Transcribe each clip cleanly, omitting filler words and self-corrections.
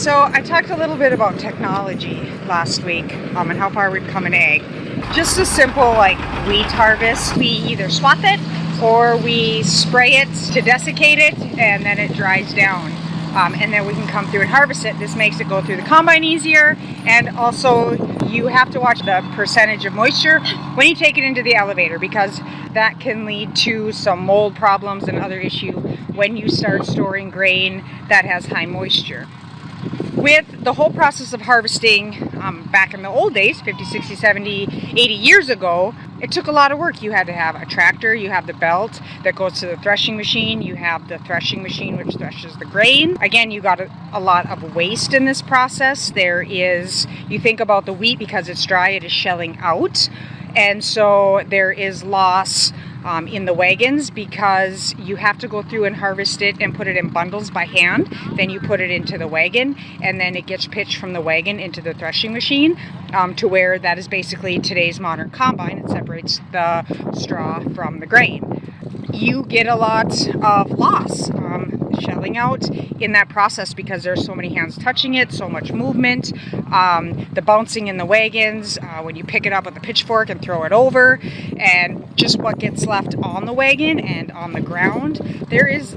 So I talked a little bit about technology last week and how far we've come in ag. Just a simple like wheat harvest, we either swap it or we spray it to desiccate it and then it dries down. And then we can come through and harvest it. This makes it go through the combine easier, and also you have to watch the percentage of moisture when you take it into the elevator, because that can lead to some mold problems and other issue when you start storing grain that has high moisture. With the whole process of harvesting back in the old days, 50, 60, 70, 80 years ago, it took a lot of work. You had to have a tractor, you have the belt that goes to the threshing machine, you have the threshing machine which threshes the grain. Again, you got a lot of waste in this process. You think about the wheat, because it's dry, it is shelling out. And so there is loss in the wagons, because you have to go through and harvest it and put it in bundles by hand. Then you put it into the wagon, and then it gets pitched from the wagon into the threshing machine to where that is basically today's modern combine. It separates the straw from the grain. You get a lot of loss shelling out in that process, because there's so many hands touching it, so much movement, the bouncing in the wagons, when you pick it up with a pitchfork and throw it over, and just what gets left on the wagon and on the ground. There is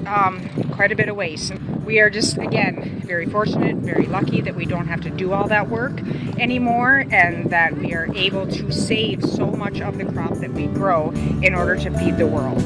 quite a bit of waste. We are just, again, very fortunate, very lucky that we don't have to do all that work anymore, and that we are able to save so much of the crop that we grow in order to feed the world.